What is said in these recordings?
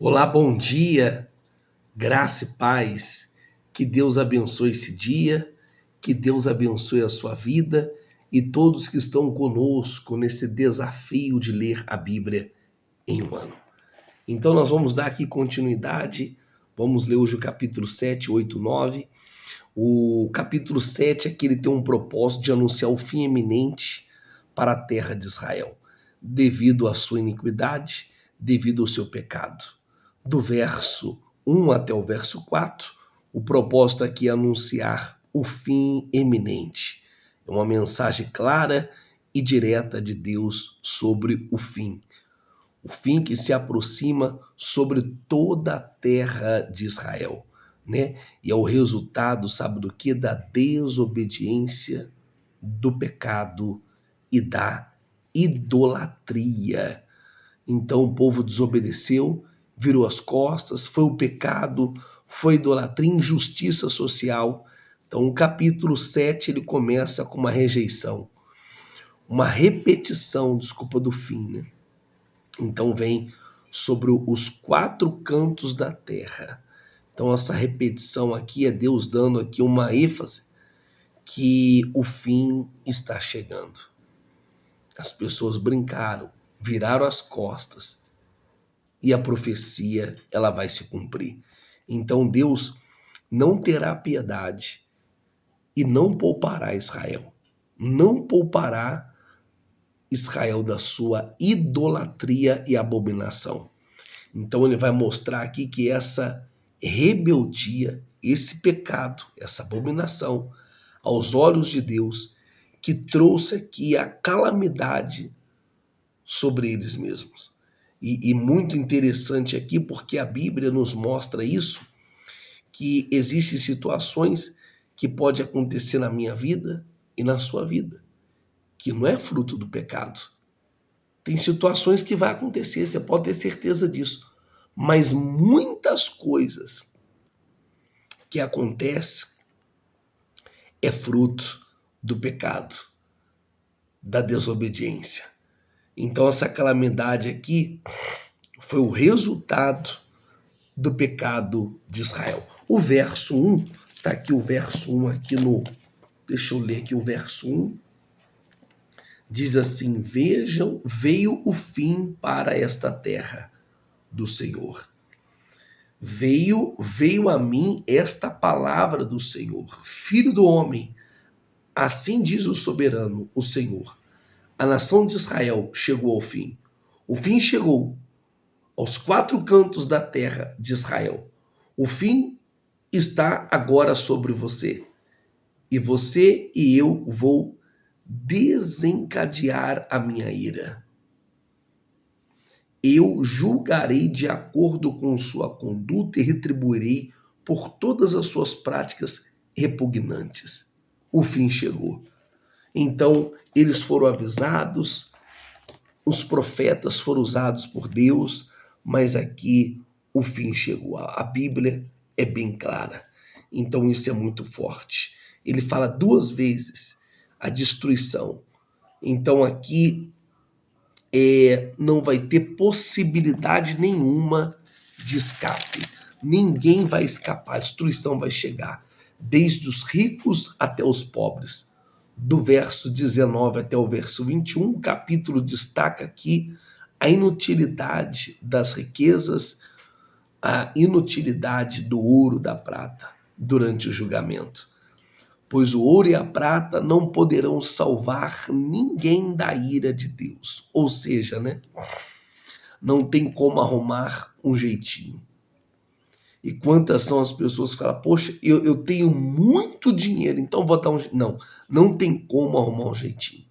Olá, bom dia, graça e paz. Que Deus abençoe esse dia, que Deus abençoe a sua vida e todos que estão conosco nesse desafio de ler a Bíblia em um ano. Então, nós vamos dar aqui continuidade. Vamos ler hoje o capítulo 7, 8, 9. O capítulo 7 aqui ele tem um propósito de anunciar o fim eminente para a terra de Israel, devido à sua iniquidade, devido ao seu pecado. Do verso 1 até o verso 4, o propósito aqui é anunciar o fim eminente. É uma mensagem clara e direta de Deus sobre o fim. O fim que se aproxima sobre toda a terra de Israel, né? E é o resultado, sabe do que? Da desobediência, do pecado e da idolatria. Então o povo desobedeceu, virou as costas, foi o pecado, foi idolatria, injustiça social. Então o capítulo 7 ele começa com uma rejeição, uma repetição, desculpa, do fim, né? Então vem sobre os quatro cantos da terra. Então essa repetição aqui é Deus dando aqui uma ênfase que o fim está chegando. As pessoas brincaram, viraram as costas e a profecia ela vai se cumprir. Então Deus não terá piedade e não poupará Israel. Não poupará Israel da sua idolatria e abominação. Então ele vai mostrar aqui que essa rebeldia, esse pecado, essa abominação aos olhos de Deus, que trouxe aqui a calamidade sobre eles mesmos. E muito interessante aqui, porque a Bíblia nos mostra isso, que existem situações que pode acontecer na minha vida e na sua vida, que não é fruto do pecado. Tem situações que vai acontecer, você pode ter certeza disso. Mas muitas coisas que acontecem é fruto do pecado, da desobediência. Então essa calamidade aqui foi o resultado do pecado de Israel. O verso 1, tá aqui o verso 1 aqui no... Deixa eu ler aqui o verso 1. Diz assim: vejam, veio o fim para esta terra do Senhor. Veio a mim esta palavra do Senhor. Filho do homem, assim diz o soberano, o Senhor. A nação de Israel chegou ao fim. O fim chegou aos quatro cantos da terra de Israel. O fim está agora sobre você. E você e eu vou desencadear a minha ira. Eu julgarei de acordo com sua conduta e retribuirei por todas as suas práticas repugnantes. O fim chegou. Então, eles foram avisados, os profetas foram usados por Deus, mas aqui o fim chegou. A Bíblia é bem clara. Então, isso é muito forte. Ele fala duas vezes a destruição. Então, aqui não vai ter possibilidade nenhuma de escape. Ninguém vai escapar, a destruição vai chegar, desde os ricos até os pobres. Do verso 19 até o verso 21, o capítulo destaca aqui a inutilidade das riquezas, a inutilidade do ouro, da prata, durante o julgamento. Pois o ouro e a prata não poderão salvar ninguém da ira de Deus. Ou seja, né? Não tem como arrumar um jeitinho. E quantas são as pessoas que falam, poxa, eu tenho muito dinheiro, então vou dar um... Não tem como arrumar um jeitinho.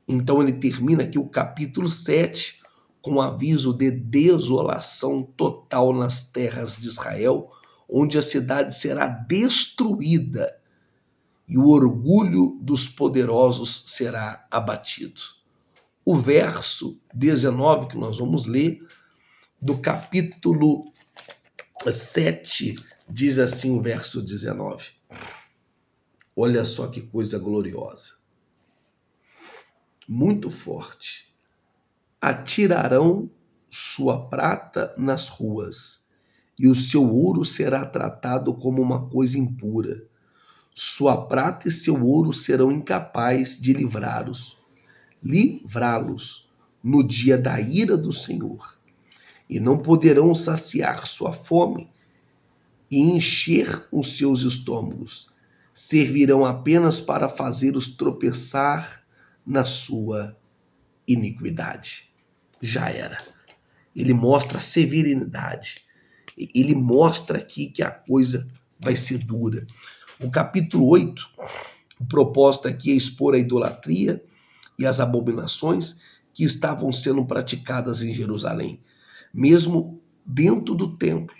Então ele termina aqui o capítulo 7 com um aviso de desolação total nas terras de Israel, onde a cidade será destruída e o orgulho dos poderosos será abatido. O verso 19 que nós vamos ler, do capítulo 7, diz assim o verso 19. Olha só que coisa gloriosa. Muito forte. Atirarão sua prata nas ruas, e o seu ouro será tratado como uma coisa impura. Sua prata e seu ouro serão incapazes de livrá-los no dia da ira do Senhor, e não poderão saciar sua fome e encher os seus estômagos. Servirão apenas para fazê-los tropeçar na sua iniquidade. Já era. Ele mostra a severidade. Ele mostra aqui que a coisa vai ser dura. O capítulo 8, o propósito aqui é expor a idolatria e as abominações que estavam sendo praticadas em Jerusalém, mesmo dentro do templo.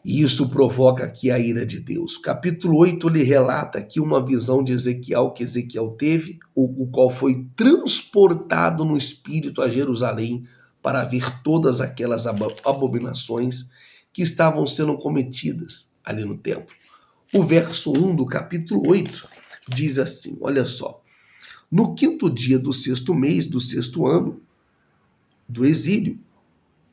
E isso provoca aqui a ira de Deus. Capítulo 8, ele relata aqui uma visão de Ezequiel que Ezequiel teve, o qual foi transportado no espírito a Jerusalém para ver todas aquelas abominações que estavam sendo cometidas ali no templo. O verso 1 do capítulo 8 diz assim, olha só: no 5º dia do 6º mês do 6º ano do exílio,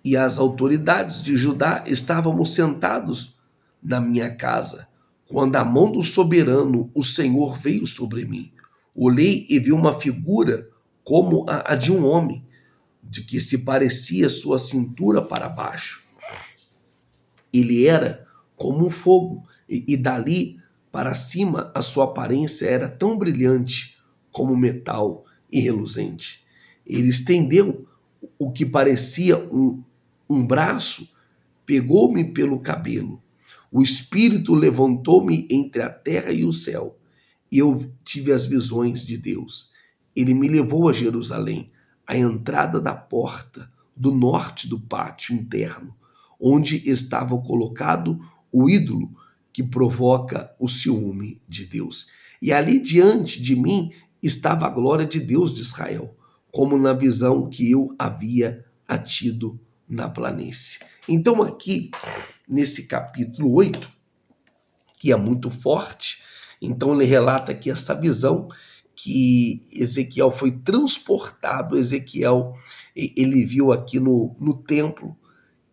e as autoridades de Judá estávamos sentados na minha casa, quando a mão do soberano, o Senhor, veio sobre mim. Olhei e vi uma figura como a de um homem, de que se parecia sua cintura para baixo. Ele era como um fogo, e dali para cima a sua aparência era tão brilhante como metal e reluzente. Ele estendeu o que parecia um braço, pegou-me pelo cabelo. O Espírito levantou-me entre a terra e o céu, e eu tive as visões de Deus. Ele me levou a Jerusalém, à entrada da porta do norte do pátio interno, onde estava colocado o ídolo que provoca o ciúme de Deus. E ali diante de mim estava a glória de Deus de Israel, como na visão que eu havia tido na planície. Então aqui, nesse capítulo 8, que é muito forte, então ele relata aqui essa visão que Ezequiel foi transportado. Ezequiel, ele viu aqui no templo,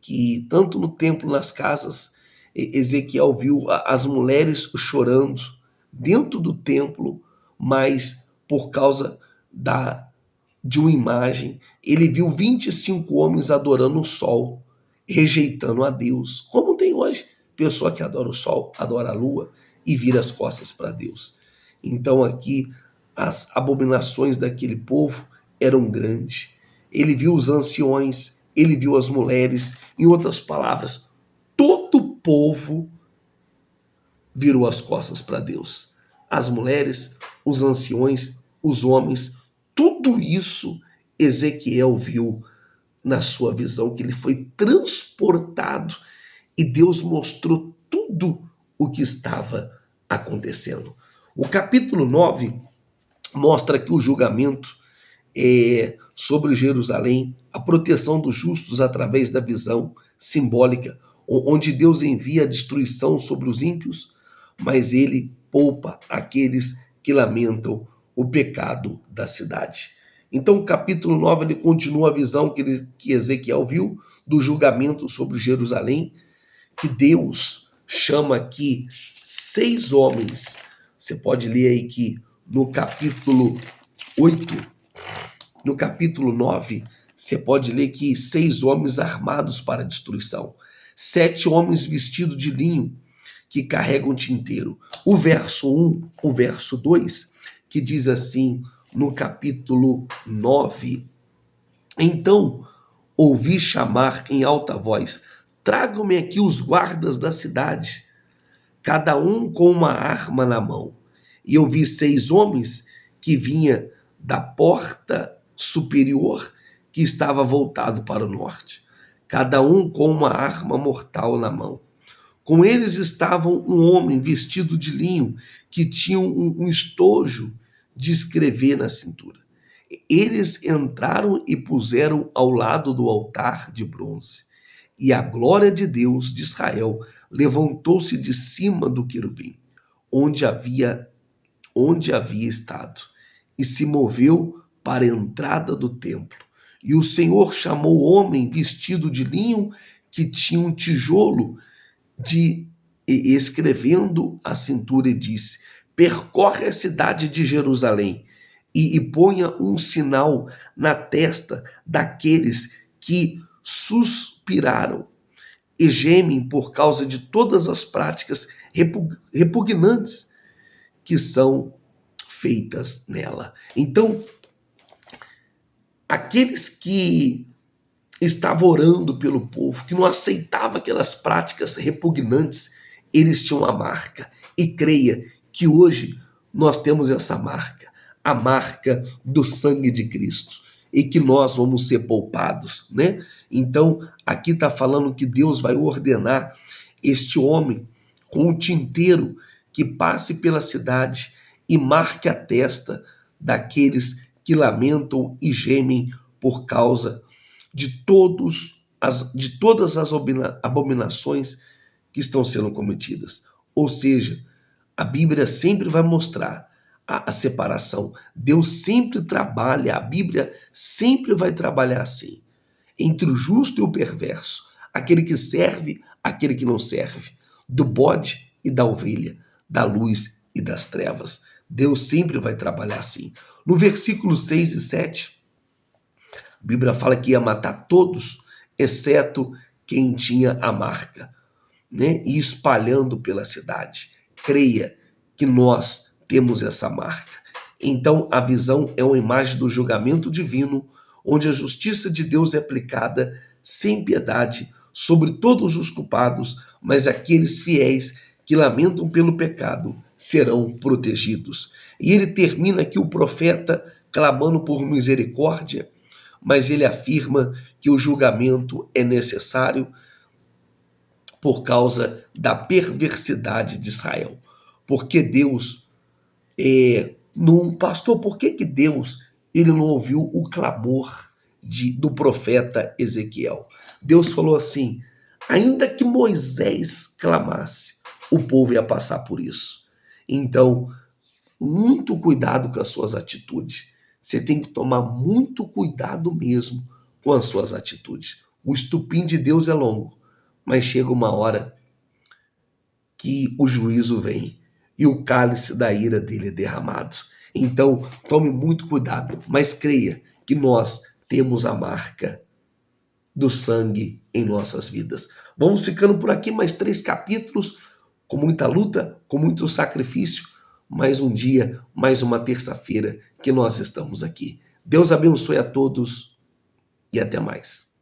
que tanto no templo, nas casas, Ezequiel viu as mulheres chorando dentro do templo, mas por causa de uma imagem. Ele viu 25 homens adorando o sol, rejeitando a Deus, como tem hoje pessoa que adora o sol, adora a lua e vira as costas para Deus. Então aqui as abominações daquele povo eram grandes. Ele viu os anciões, ele viu as mulheres, em outras palavras, todo o povo virou as costas para Deus. As mulheres, os anciões, os homens, tudo isso Ezequiel viu na sua visão, que ele foi transportado e Deus mostrou tudo o que estava acontecendo. O capítulo 9 mostra que o julgamento sobre Jerusalém, a proteção dos justos através da visão simbólica, onde Deus envia a destruição sobre os ímpios, mas ele poupa aqueles que lamentam o pecado da cidade. Então o capítulo 9 ele continua a visão que Ezequiel viu do julgamento sobre Jerusalém, que Deus chama aqui 6 homens. Você pode ler aí que no capítulo 8, no capítulo 9, você pode ler que 6 homens armados para a destruição. 7 homens vestidos de linho que carregam tinteiro. O verso 1, o verso 2, que diz assim no capítulo 9: então ouvi chamar em alta voz: tragam-me aqui os guardas da cidade, cada um com uma arma na mão. E eu vi 6 homens que vinham da porta superior, que estava voltado para o norte, cada um com uma arma mortal na mão. Com eles estavam um homem vestido de linho, que tinha um estojo de escrever na cintura. Eles entraram e puseram ao lado do altar de bronze. E a glória de Deus de Israel levantou-se de cima do querubim, onde havia estado, e se moveu para a entrada do templo. E o Senhor chamou o homem vestido de linho que tinha um tijolo escrevendo à cintura e disse: percorre a cidade de Jerusalém e ponha um sinal na testa daqueles que suspiraram e gemem por causa de todas as práticas repugnantes que são feitas nela. Então, aqueles que estavam orando pelo povo, que não aceitava aquelas práticas repugnantes, eles tinham a marca. E creia que hoje nós temos essa marca, a marca do sangue de Cristo, e que nós vamos ser poupados, né? Então, aqui está falando que Deus vai ordenar este homem com um tinteiro que passe pela cidade e marque a testa daqueles que lamentam e gemem por causa de todas as abominações que estão sendo cometidas. Ou seja, a Bíblia sempre vai mostrar a separação. Deus sempre trabalha, a Bíblia sempre vai trabalhar assim, entre o justo e o perverso, aquele que serve, aquele que não serve, do bode e da ovelha, da luz e das trevas. Deus sempre vai trabalhar assim. No versículo 6 e 7, a Bíblia fala que ia matar todos, exceto quem tinha a marca, né? E espalhando pela cidade. Creia que nós temos essa marca. Então, a visão é uma imagem do julgamento divino, onde a justiça de Deus é aplicada sem piedade sobre todos os culpados, mas aqueles fiéis que lamentam pelo pecado serão protegidos. E ele termina aqui o profeta clamando por misericórdia, mas ele afirma que o julgamento é necessário por causa da perversidade de Israel. Porque Deus, pastor, por que Deus ele não ouviu o clamor do profeta Ezequiel? Deus falou assim: ainda que Moisés clamasse, o povo ia passar por isso. Então, muito cuidado com as suas atitudes. Você tem que tomar muito cuidado mesmo com as suas atitudes. O estupim de Deus é longo, mas chega uma hora que o juízo vem e o cálice da ira dele é derramado. Então, tome muito cuidado, mas creia que nós temos a marca do sangue em nossas vidas. Vamos ficando por aqui, mais 3 capítulos, com muita luta, com muito sacrifício, mais um dia, mais uma terça-feira que nós estamos aqui. Deus abençoe a todos e até mais.